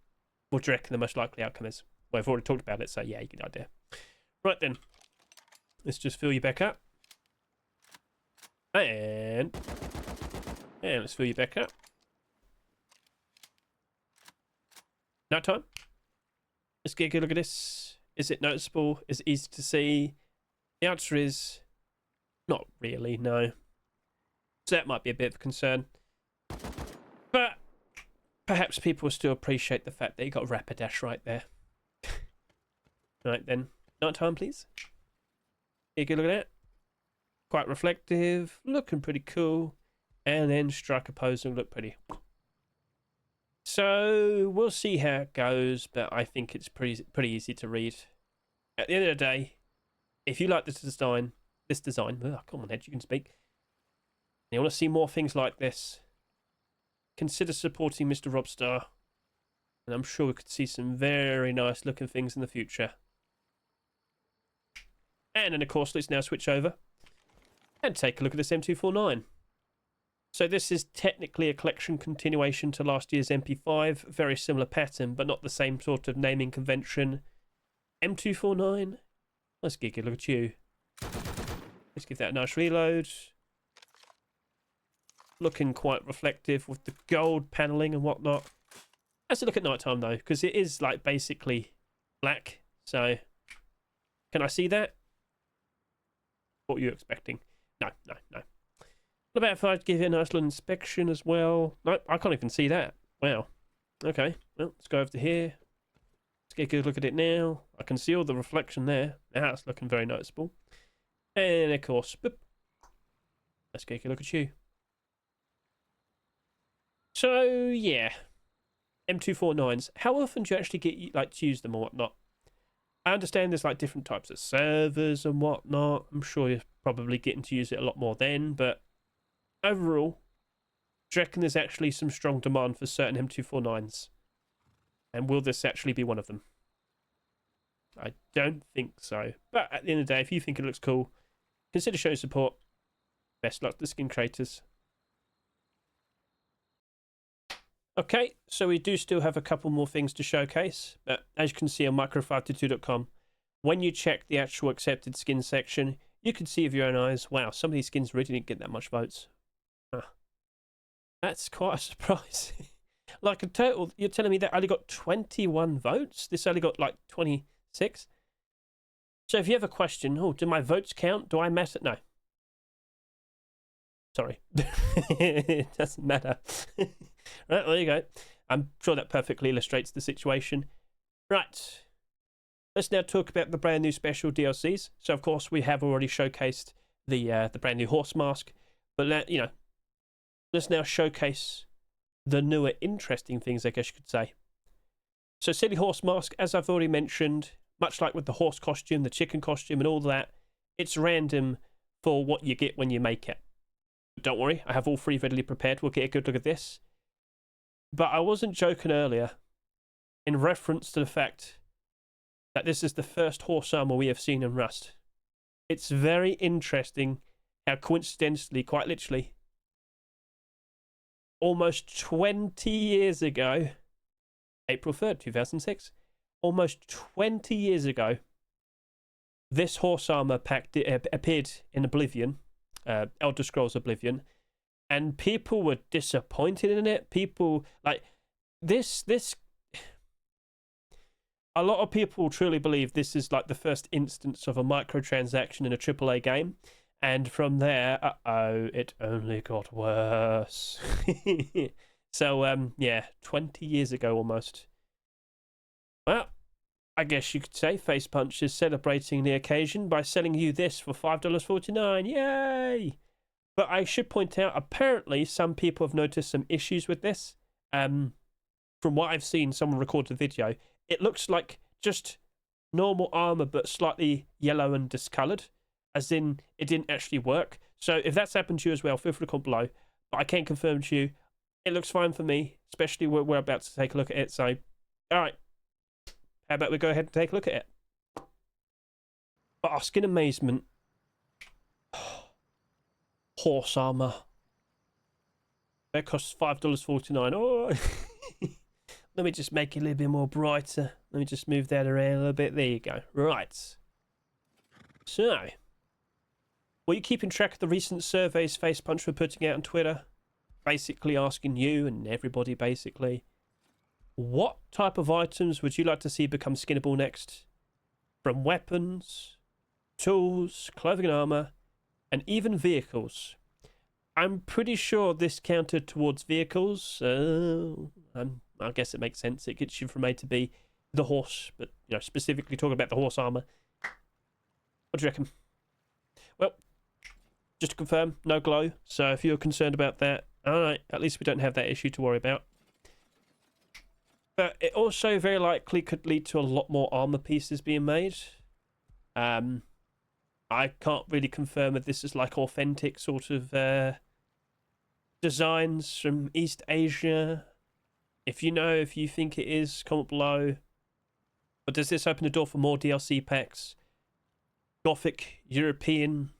what do you reckon the most likely outcome is? Well, I've already talked about it, so yeah, you get the idea. Right then, let's just fill you back up. And let's fill you back up. Night time. Let's get a good look at this. Is it noticeable? Is it easy to see? The answer is not really, no. So that might be a bit of a concern. But perhaps people will still appreciate the fact that you got a Rapidash right there. Right then. Nighttime, please. Get a good look at that. Quite reflective. Looking pretty cool. And then strike a pose and look pretty. So we'll see how it goes, but I think it's pretty easy to read. At the end of the day, if you like this design, oh, come on, Hedge, you can speak. And you want to see more things like this, consider supporting Mr. Robstar. And I'm sure we could see some very nice looking things in the future. And then, of course, let's now switch over and take a look at this M249. So this is technically a collection continuation to last year's MP5. Very similar pattern, but not the same sort of naming convention. M249. Let's get a look at you. Let's give that a nice reload. Looking quite reflective with the gold paneling and whatnot. Let's look at nighttime, though, because it is, like, basically black. So, can I see that? What were you expecting? No. What about if I give it a nice little inspection as well? No, I can't even see that. Wow. Okay, well, let's go over to here. Let's get a good look at it now. I can see all the reflection there. Now it's looking very noticeable. And, of course, boop. Let's get a good look at you. So, yeah. M249s, how often do you actually get like to use them or whatnot? I understand there's like different types of servers and whatnot. I'm sure you're probably getting to use it a lot more then, but overall, do you reckon there's actually some strong demand for certain M249s? And will this actually be one of them? I don't think so. But at the end of the day, if you think it looks cool, consider showing support. Best luck to the skin creators. Okay, so we do still have a couple more things to showcase, but as you can see on micro522.com, when you check the actual accepted skin section, you can see with your own eyes, wow, some of these skins really didn't get that much votes. Huh. That's quite a surprise. Like a total, you're telling me that only got 21 votes? This only got like 26? So if you have a question, oh, do my votes count? Do I matter? No. Sorry. It doesn't matter. Right, there you go. I'm sure that perfectly illustrates the situation. Right. Let's now talk about the brand new special DLCs. So, of course, we have already showcased the brand new horse mask. But, let's now showcase the newer interesting things, I guess you could say. So, silly horse mask, as I've already mentioned, much like with the horse costume, the chicken costume, and all that, it's random for what you get when you make it. But don't worry, I have all three readily prepared. We'll get a good look at this. But I wasn't joking earlier in reference to the fact that this is the first horse armor we have seen in Rust. It's very interesting how coincidentally, quite literally, almost 20 years ago, April 3rd, 2006, almost 20 years ago, this horse armor pack appeared in Oblivion, Elder Scrolls Oblivion, and people were disappointed in it. People, like, this, a lot of people truly believe this is like the first instance of a microtransaction in a AAA game. And from there, it only got worse. So, yeah, 20 years ago almost. Well, I guess you could say Face Punch is celebrating the occasion by selling you this for $5.49. Yay! But I should point out, apparently, some people have noticed some issues with this. From what I've seen, someone recorded a video. It looks like just normal armor, but slightly yellow and discolored. As in, it didn't actually work. So if that's happened to you as well, feel free to comment below. But I can confirm to you, it looks fine for me, especially we're about to take a look at it. So, alright. How about we go ahead and take a look at it? But our skin amazement. Horse armor. That costs $5.49. Oh, let me just make it a little bit more brighter. Let me just move that around a little bit. There you go. Right. So, were you keeping track of the recent surveys Face Punch were putting out on Twitter? Basically asking you and everybody basically, what type of items would you like to see become skinnable next? From weapons, tools, clothing and armor, and even vehicles. I'm pretty sure this counted towards vehicles. I guess it makes sense. It gets you from A to B. The horse, but specifically talking about the horse armor. What do you reckon? Well, just to confirm, no glow. So if you're concerned about that, alright, at least we don't have that issue to worry about. But it also very likely could lead to a lot more armor pieces being made. I can't really confirm if this is like authentic sort of designs from East Asia. If you know, if you think it is, comment below. But does this open the door for more DLC packs? Gothic, European,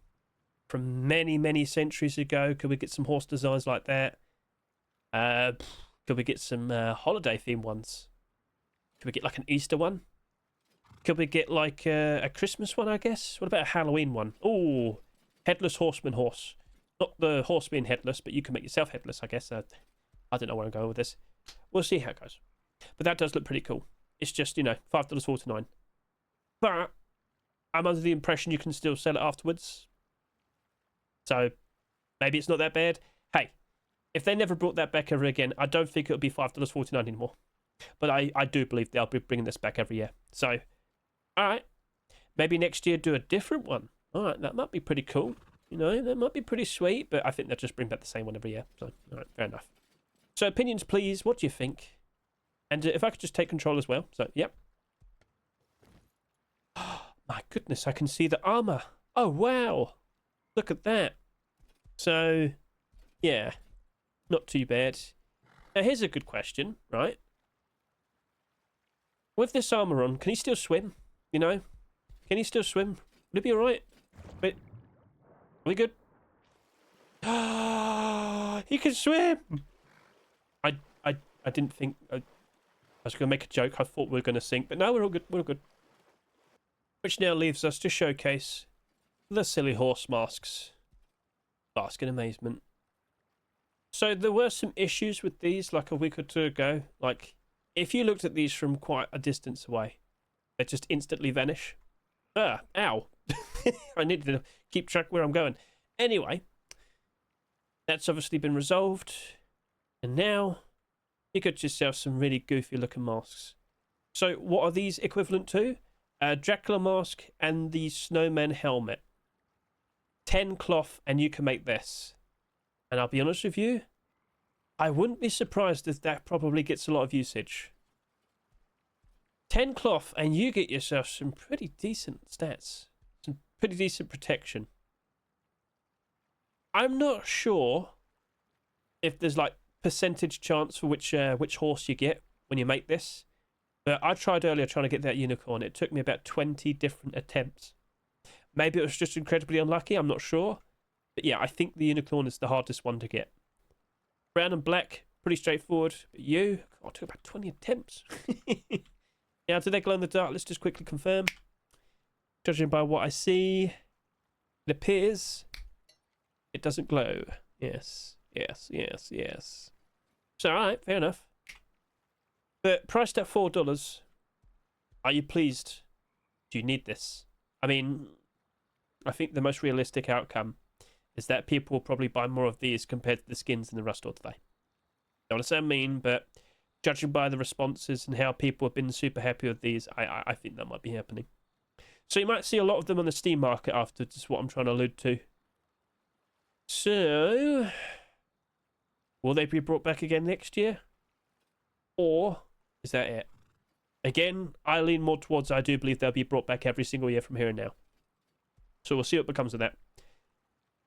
from many, many centuries ago. Could we get some horse designs like that? Could we get some holiday themed ones? Could we get like an Easter one? Could we get like a Christmas one, I guess? What about a Halloween one? Oh, headless horseman horse. Not the horse being headless, but you can make yourself headless, I guess. I don't know where I'm going with this. We'll see how it goes. But that does look pretty cool. It's just, $5.49. But I'm under the impression you can still sell it afterwards. So maybe it's not that bad. Hey, if they never brought that back ever again, I don't think it'll be $5.49 anymore. But I do believe they'll be bringing this back every year. So, alright. Maybe next year do a different one. Alright, that might be pretty cool. That might be pretty sweet. But I think they'll just bring back the same one every year. So, alright, fair enough. So, opinions, please. What do you think? And if I could just take control as well. So, yep. My goodness, I can see the armor. Oh, wow. Look at that. So, yeah. Not too bad. Now, here's a good question, right? With this armor on, can he still swim? You know? Can he still swim? Would it be alright? Wait. Are we good? He can swim! I didn't think... I was going to make a joke. I thought we were going to sink. But no, we're all good. We're all good. Which now leaves us to showcase the silly horse masks. Bask in amazement. So there were some issues with these like a week or two ago. Like, if you looked at these from quite a distance away, they just instantly vanish. Ah, ow. I need to keep track where I'm going. Anyway, that's obviously been resolved. And now, you got yourself some really goofy looking masks. So what are these equivalent to? Dracula mask and the snowman helmet. 10 cloth and you can make this. And I'll be honest with you, I wouldn't be surprised if that probably gets a lot of usage. 10 cloth and you get yourself some pretty decent stats. Some pretty decent protection. I'm not sure if there's like percentage chance for which horse you get when you make this. But I tried earlier trying to get that unicorn. It took me about 20 different attempts. Maybe it was just incredibly unlucky. I'm not sure. But yeah, I think the unicorn is the hardest one to get. Brown and black, pretty straightforward. But you, God, it took about 20 attempts. Now, do they glow in the dark? Let's just quickly confirm. Judging by what I see, it appears it doesn't glow. Yes, yes, yes, yes. So, alright, fair enough. But priced at $4, are you pleased? Do you need this? I mean, I think the most realistic outcome is that people will probably buy more of these compared to the skins in the Rust store today. Don't want to sound mean, but judging by the responses and how people have been super happy with these, I think that might be happening. So you might see a lot of them on the Steam market afterwards, is what I'm trying to allude to. So, will they be brought back again next year? Or is that it? Again, I lean more towards I do believe they'll be brought back every single year from here and now. So we'll see what becomes of that.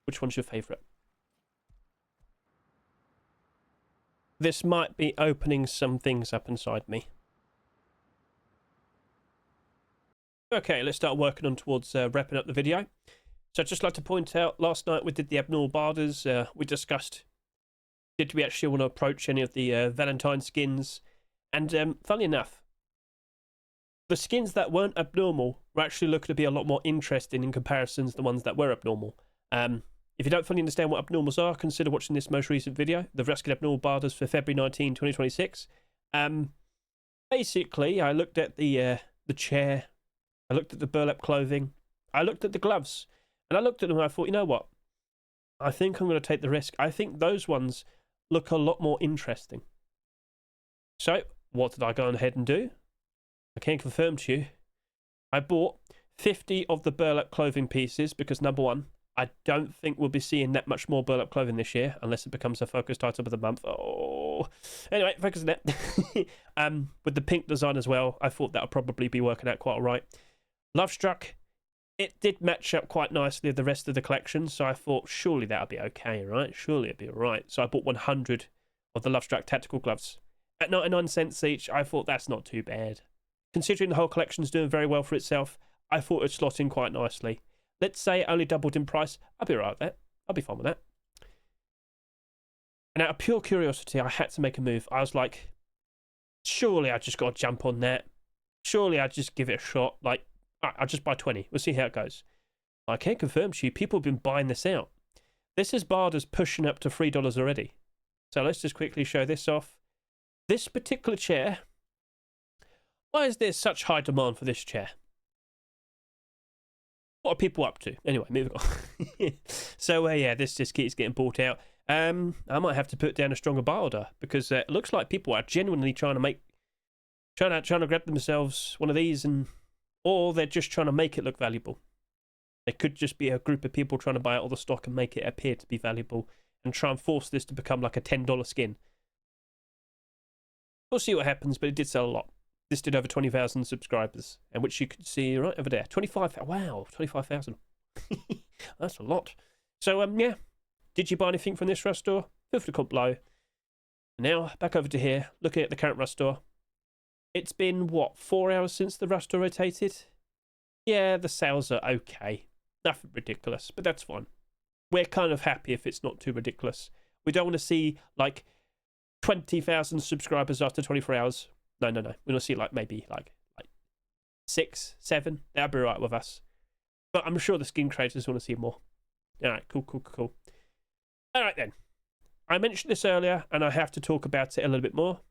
Which one's your favourite? This might be opening some things up inside me. Okay, let's start working on towards wrapping up the video. So I'd just like to point out, last night we did the abnormal barders. We discussed, did we actually want to approach any of the Valentine skins? And funnily enough, the skins that weren't abnormal were actually looking to be a lot more interesting in comparison to the ones that were abnormal. If you don't fully understand what abnormals are, consider watching this most recent video, the Ruskin Abnormal Barders for February 19, 2026. Basically, I looked at the chair, I looked at the burlap clothing, I looked at the gloves, and I looked at them and I thought, you know what? I think I'm going to take the risk. I think those ones look a lot more interesting. So, what did I go ahead and do? I can confirm to you, I bought 50 of the burlap clothing pieces because, number one, I don't think we'll be seeing that much more burlap clothing this year unless it becomes a focused item of the month. Oh, anyway, focus on that. With the pink design as well, I thought that would probably be working out quite all right. Love Struck, it did match up quite nicely with the rest of the collection, so I thought surely that'll be okay, right? Surely it'll be all right. So I bought 100 of the Love Struck tactical gloves at 99 cents each. I thought that's not too bad. Considering the whole collection's doing very well for itself, I thought it'd slot in quite nicely. Let's say it only doubled in price. I'll be all right with that. I'll be fine with that. And out of pure curiosity, I had to make a move. I was like, surely I just got to jump on that. Surely I just give it a shot. Like, I'll just buy 20. We'll see how it goes. I can confirm to you, people have been buying this out. This is Barders pushing up to $3 already. So let's just quickly show this off. This particular chair. Why is there such high demand for this chair? What are people up to? Anyway, moving on. So, yeah, this just keeps getting bought out. I might have to put down a stronger buy order because it looks like people are genuinely trying to grab themselves one of these, or they're just trying to make it look valuable. It could just be a group of people trying to buy out all the stock and make it appear to be valuable and try and force this to become like a $10 skin. We'll see what happens, but it did sell a lot. This did over 20,000 subscribers, and which you could see right over there. 25, wow, 25,000. That's a lot. So, yeah. Did you buy anything from this Rust store? Feel free to comment below. Now, back over to here, looking at the current Rust store. It's been, what, 4 hours since the Rust store rotated? Yeah, the sales are okay. Nothing ridiculous, but that's fine. We're kind of happy if it's not too ridiculous. We don't want to see, like, 20,000 subscribers after 24 hours. No. We want to see, like, maybe, like 6, 7. That'd be right with us. But I'm sure the skin creators want to see more. All right, cool. All right, then. I mentioned this earlier, and I have to talk about it a little bit more.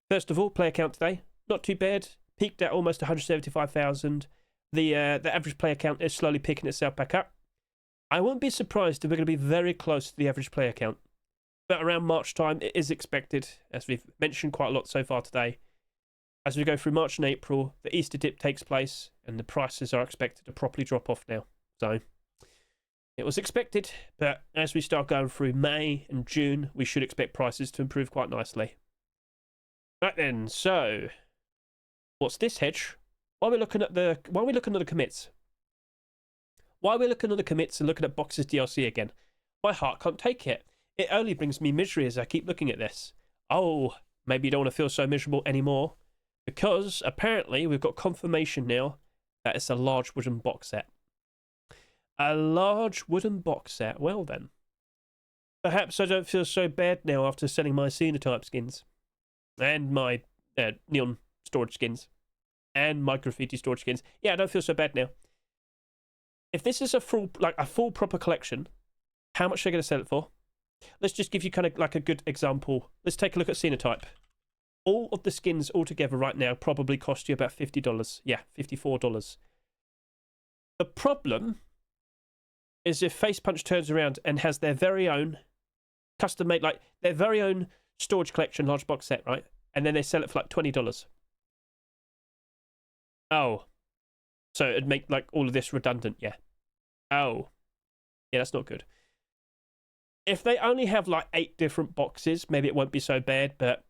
First of all, player count today. Not too bad. Peaked at almost 175,000. The average player count is slowly picking itself back up. I won't be surprised if we're going to be very close to the average player count. But around March time, it is expected, as we've mentioned quite a lot so far today. As we go through March and April, the Easter dip takes place, and the prices are expected to properly drop off now. So, it was expected, but as we start going through May and June, we should expect prices to improve quite nicely. Right then, so what's this, Hedge? Why are we looking at the commits? Why are we looking at the commits and looking at Boxes DLC again? My heart can't take it. It only brings me misery as I keep looking at this. Oh, maybe you don't want to feel so miserable anymore, because apparently we've got confirmation now that it's a large wooden box set. A large wooden box set. Well then. Perhaps I don't feel so bad now after selling my Xenotype skins. And my neon storage skins. And my graffiti storage skins. Yeah, I don't feel so bad now. If this is a full proper collection, how much are they going to sell it for? Let's just give you kind of like a good example. Let's take a look at Xenotype. All of the skins altogether right now probably cost you about $50. Yeah, $54. The problem is if Face Punch turns around and has their very own custom made, like their very own storage collection large box set, right? And then they sell it for like $20. Oh. So it'd make like all of this redundant, yeah. Oh. Yeah, that's not good. If they only have like 8 different boxes, maybe it won't be so bad, but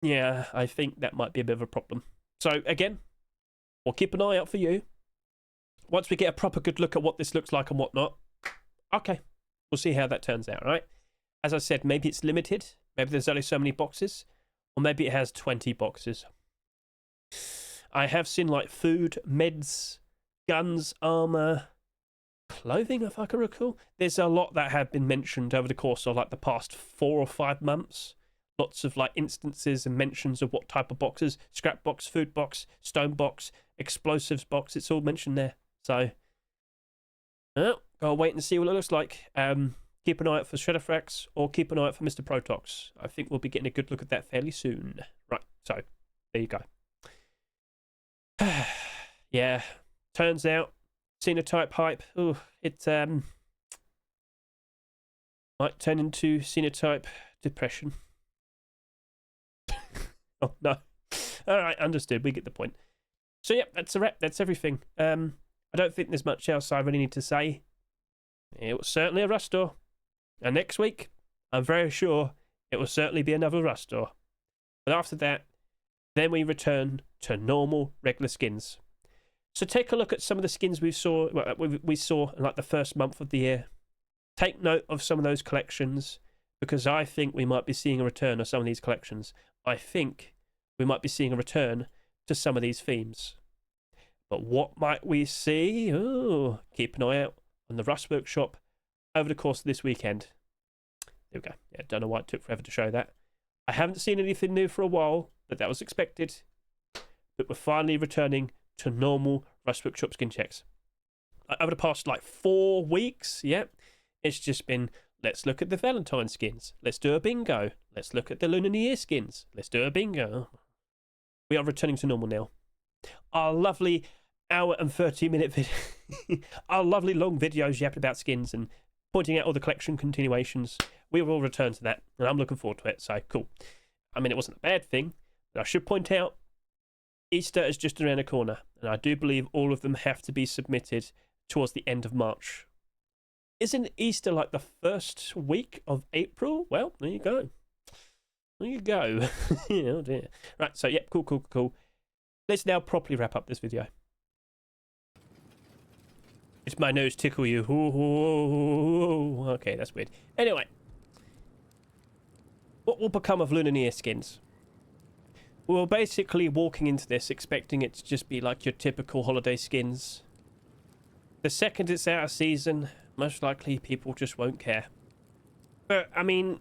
yeah, I think that might be a bit of a problem. So again, we'll keep an eye out for you. Once we get a proper good look at what this looks like and whatnot, okay, we'll see how that turns out, right? As I said, maybe it's limited. Maybe there's only so many boxes. Or maybe it has 20 boxes. I have seen like food, meds, guns, armor, clothing, if I can recall. There's a lot that have been mentioned over the course of like the past 4 or 5 months. Lots of like instances and mentions of what type of boxes. Scrap box, food box, stone box, explosives box. It's all mentioned there. So, gotta wait and see what it looks like. Keep an eye out for Shredderfrax or keep an eye out for Mr. Protox. I think we'll be getting a good look at that fairly soon. Right, so there you go. Yeah, turns out Xenotype hype. Ooh, it might turn into Xenotype depression. Oh no! All right, understood. We get the point. So yeah, that's a wrap. That's everything. I don't think there's much else I really need to say. It was certainly a Rust store. And next week, I'm very sure it will certainly be another Rust store. But after that, then we return to normal, regular skins. So take a look at some of the skins we saw in like the first month of the year. Take note of some of those collections, because I think we might be seeing a return of some of these collections. I think we might be seeing a return to some of these themes. But what might we see? Oh, keep an eye out on the Rust Workshop over the course of this weekend. There we go. Yeah, don't know why it took forever to show that. I haven't seen anything new for a while, but that was expected. But we're finally returning to normal Rust Workshop skin checks. Over the past like 4 weeks, yeah, it's just been, let's look at the Valentine skins. Let's do a bingo. Let's look at the Lunar New Year skins. Let's do a bingo. We are returning to normal now. Our lovely hour and 30-minute video, our lovely long videos yapping about skins and pointing out all the collection continuations. We will return to that, and I'm looking forward to it. So cool. I mean, it wasn't a bad thing, but I should point out Easter is just around the corner, and I do believe all of them have to be submitted towards the end of March. Isn't Easter like the first week of April? Well, there you go. There you go. Oh dear. Right, so yep, cool. Let's now properly wrap up this video. It's my nose tickle you. Ooh. Okay, that's weird. Anyway, what will become of Lunar skins? We're basically walking into this expecting it to just be like your typical holiday skins. The second it's out of season, most likely people just won't care. But, I mean,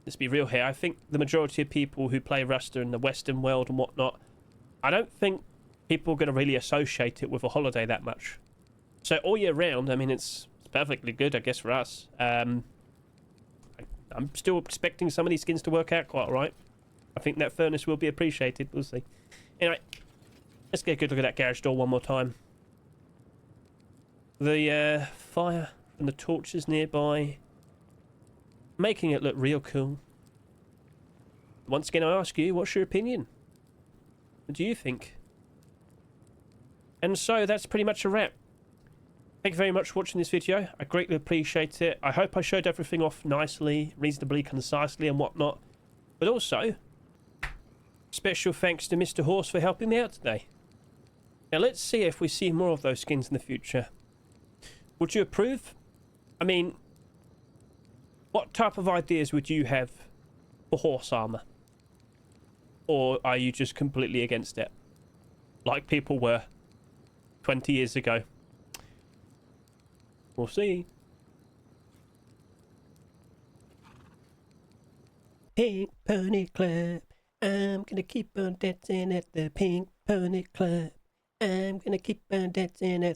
let's be real here. I think the majority of people who play Rust in the Western world and whatnot, I don't think people are going to really associate it with a holiday that much. So all year round, I mean, it's perfectly good, I guess, for us. I'm still expecting some of these skins to work out quite all right. I think that furnace will be appreciated. We'll see. Anyway, let's get a good look at that garage door one more time. The fire and the torches nearby, making it look real cool. Once again, I ask you, what's your opinion? What do you think? And so that's pretty much a wrap. Thank you very much for watching this video. I greatly appreciate it. I hope I showed everything off nicely, reasonably concisely and whatnot. But also, special thanks to Mr. Horse for helping me out today. Now let's see if we see more of those skins in the future. Would you approve? I mean, what type of ideas would you have for horse armor? Or are you just completely against it? Like people were 20 years ago. We'll see. Pink Pony Club. I'm gonna keep on dancing at the Pink Pony Club. I'm gonna keep on dancing at